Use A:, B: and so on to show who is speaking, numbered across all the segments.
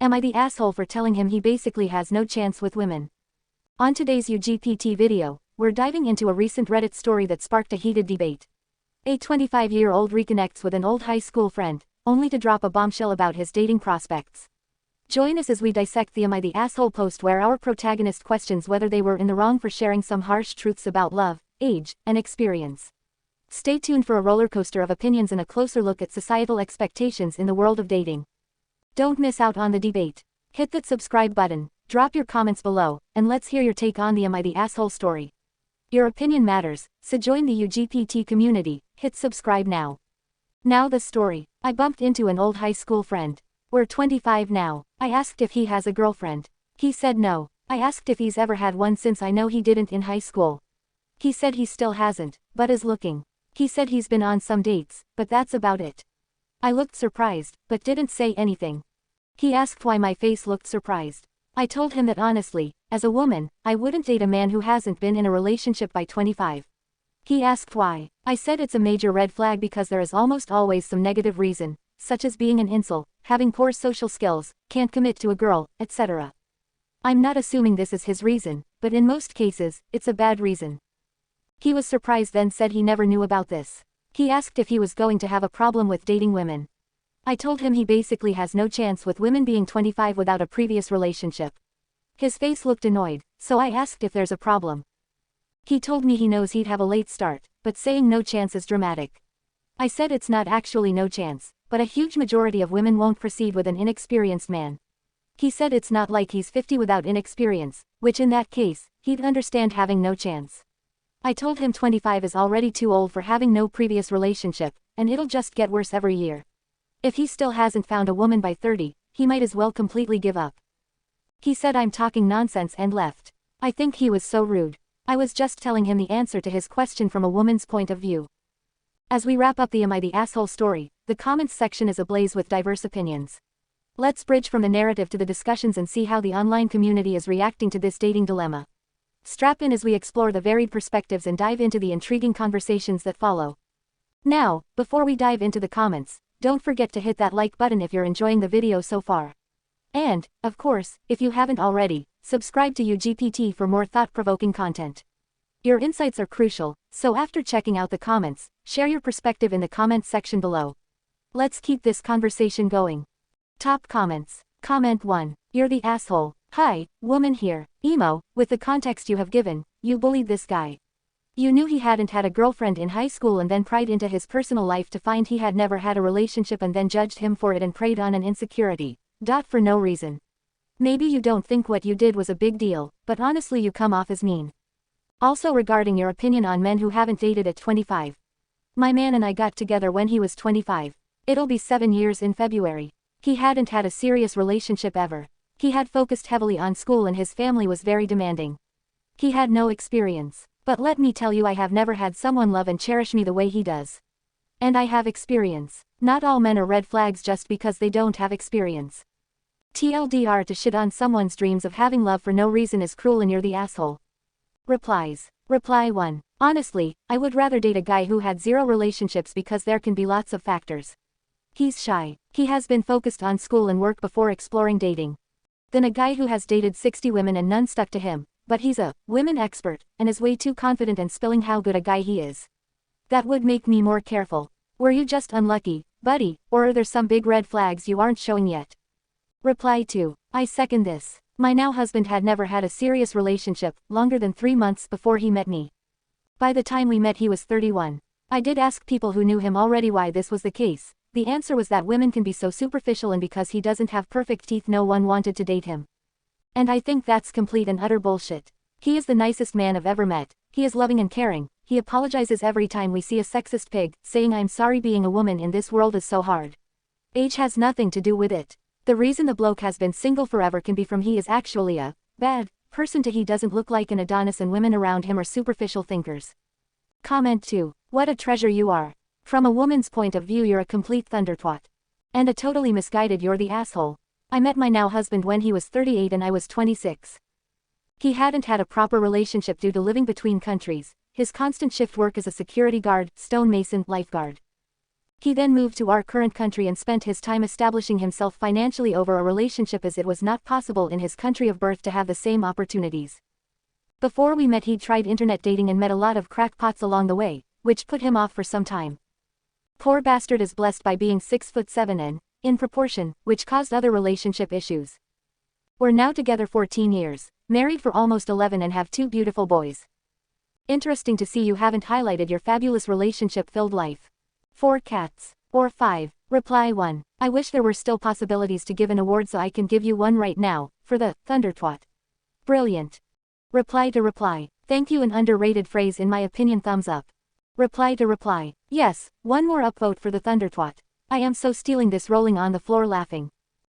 A: Am I the asshole for telling him he basically has no chance with women? On today's UGPT video, we're diving into a recent Reddit story that sparked a heated debate. A 25-year-old reconnects with an old high school friend, only to drop a bombshell about his dating prospects. Join us as we dissect the Am I the Asshole post, where our protagonist questions whether they were in the wrong for sharing some harsh truths about love, age, and experience. Stay tuned for a roller coaster of opinions and a closer look at societal expectations in the world of dating. Don't miss out on the debate. Hit that subscribe button, drop your comments below, and let's hear your take on the Am I the Asshole story. Your opinion matters, so join the UGPT community. Hit subscribe now. Now the story. I bumped into an old high school friend. We're 25 now. I asked if he has a girlfriend. He said no. I asked if he's ever had one, since I know he didn't in high school. He said he still hasn't, but is looking. He said he's been on some dates, but that's about it. I looked surprised, but didn't say anything. He asked why my face looked surprised. I told him that honestly, as a woman, I wouldn't date a man who hasn't been in a relationship by 25. He asked why. I said it's a major red flag because there is almost always some negative reason, such as being an incel, having poor social skills, can't commit to a girl, etc. I'm not assuming this is his reason, but in most cases, it's a bad reason. He was surprised, then said he never knew about this. He asked if he was going to have a problem with dating women. I told him he basically has no chance with women being 25 without a previous relationship. His face looked annoyed, so I asked if there's a problem. He told me he knows he'd have a late start, but saying no chance is dramatic. I said it's not actually no chance, but a huge majority of women won't proceed with an inexperienced man. He said it's not like he's 50 without inexperience, which in that case, he'd understand having no chance. I told him 25 is already too old for having no previous relationship, and it'll just get worse every year. If he still hasn't found a woman by 30, he might as well completely give up. He said I'm talking nonsense and left. I think he was so rude. I was just telling him the answer to his question from a woman's point of view. As we wrap up the Am I the Asshole story, the comments section is ablaze with diverse opinions. Let's bridge from the narrative to the discussions and see how the online community is reacting to this dating dilemma. Strap in as we explore the varied perspectives and dive into the intriguing conversations that follow. Now, before we dive into the comments, don't forget to hit that like button if you're enjoying the video so far. And, of course, if you haven't already, subscribe to UGPT for more thought-provoking content. Your insights are crucial, so after checking out the comments, share your perspective in the comments section below. Let's keep this conversation going. Top comments. Comment 1. You're the asshole. Hi, woman here. Emo, with the context you have given, you bullied this guy. You knew he hadn't had a girlfriend in high school and then pried into his personal life to find he had never had a relationship and then judged him for it and preyed on an insecurity. For no reason. Maybe you don't think what you did was a big deal, but honestly you come off as mean. Also, regarding your opinion on men who haven't dated at 25. My man and I got together when he was 25. It'll be 7 years in February. He hadn't had a serious relationship ever. He had focused heavily on school and his family was very demanding. He had no experience. But let me tell you, I have never had someone love and cherish me the way he does. And I have experience. Not all men are red flags just because they don't have experience. TLDR, to shit on someone's dreams of having love for no reason is cruel and you're the asshole. Replies. Reply 1. Honestly, I would rather date a guy who had 0 relationships because there can be lots of factors. He's shy. He has been focused on school and work before exploring dating. Than a guy who has dated 60 women and none stuck to him, but he's a women expert and is way too confident and spilling how good a guy he is. That would make me more careful. Were you just unlucky, buddy, or are there some big red flags you aren't showing yet? Reply 2. I second this. My now husband had never had a serious relationship longer than 3 months before he met me. By the time we met he was 31. I did ask people who knew him already why this was the case. The answer was that women can be so superficial and because he doesn't have perfect teeth no one wanted to date him. And I think that's complete and utter bullshit. He is the nicest man I've ever met. He is loving and caring. He apologizes every time we see a sexist pig, saying I'm sorry, being a woman in this world is so hard. Age has nothing to do with it. The reason the bloke has been single forever can be from he is actually a bad person to he doesn't look like an Adonis and women around him are superficial thinkers. Comment 2. What a treasure you are. From a woman's point of view you're a complete thundertwat. And a totally misguided you're the asshole. I met my now husband when he was 38 and I was 26. He hadn't had a proper relationship due to living between countries, his constant shift work as a security guard, stonemason, lifeguard. He then moved to our current country and spent his time establishing himself financially over a relationship, as it was not possible in his country of birth to have the same opportunities. Before we met, he'd tried internet dating and met a lot of crackpots along the way, which put him off for some time. Poor bastard is blessed by being 6'7" and, in proportion, which caused other relationship issues. We're now together 14 years, married for almost 11 and have 2 beautiful boys. Interesting to see you haven't highlighted your fabulous relationship-filled life. 4 cats. Or 5. Reply 1. I wish there were still possibilities to give an award, so I can give you one right now, for the Thundertwat. Brilliant. Reply to reply. Thank you, an underrated phrase in my opinion, thumbs up. Reply to reply. Yes, one more upvote for the Thundertwat. I am so stealing this, rolling on the floor laughing.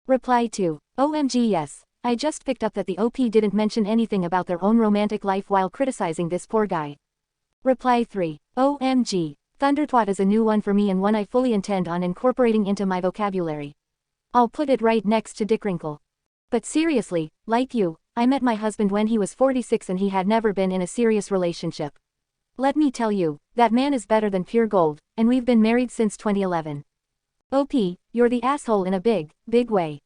A: Reply to. OMG yes, I just picked up that the OP didn't mention anything about their own romantic life while criticizing this poor guy. Reply 3. OMG. Thundertwat is a new one for me and one I fully intend on incorporating into my vocabulary. I'll put it right next to Dickwinkle. But seriously, like you, I met my husband when he was 46 and he had never been in a serious relationship. Let me tell you, that man is better than pure gold, and we've been married since 2011. OP, you're the asshole in a big, big way.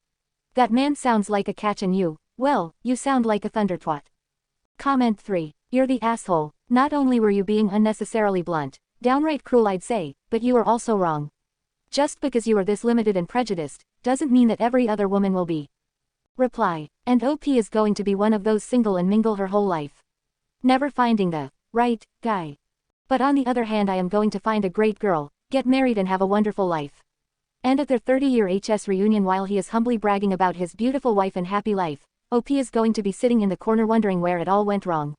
A: That man sounds like a catch and you, well, you sound like a Thundertwat. Comment 3. You're the asshole. Not only were you being unnecessarily blunt, downright cruel I'd say, but you are also wrong. Just because you are this limited and prejudiced, doesn't mean that every other woman will be. Reply. And OP is going to be one of those single and mingle her whole life. Never finding the right guy. But on the other hand, I am going to find a great girl, get married and have a wonderful life. And at their 30-year HS reunion, while he is humbly bragging about his beautiful wife and happy life, OP is going to be sitting in the corner wondering where it all went wrong.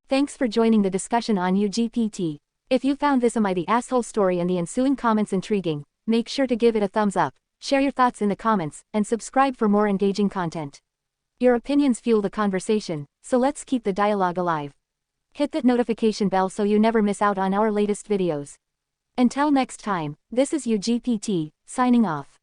A: Thanks for joining the discussion on UGPT. If you found this Am I the Asshole story and the ensuing comments intriguing, make sure to give it a thumbs up, share your thoughts in the comments, and subscribe for more engaging content. Your opinions fuel the conversation, so let's keep the dialogue alive. Hit that notification bell so you never miss out on our latest videos. Until next time, this is UGPT, signing off.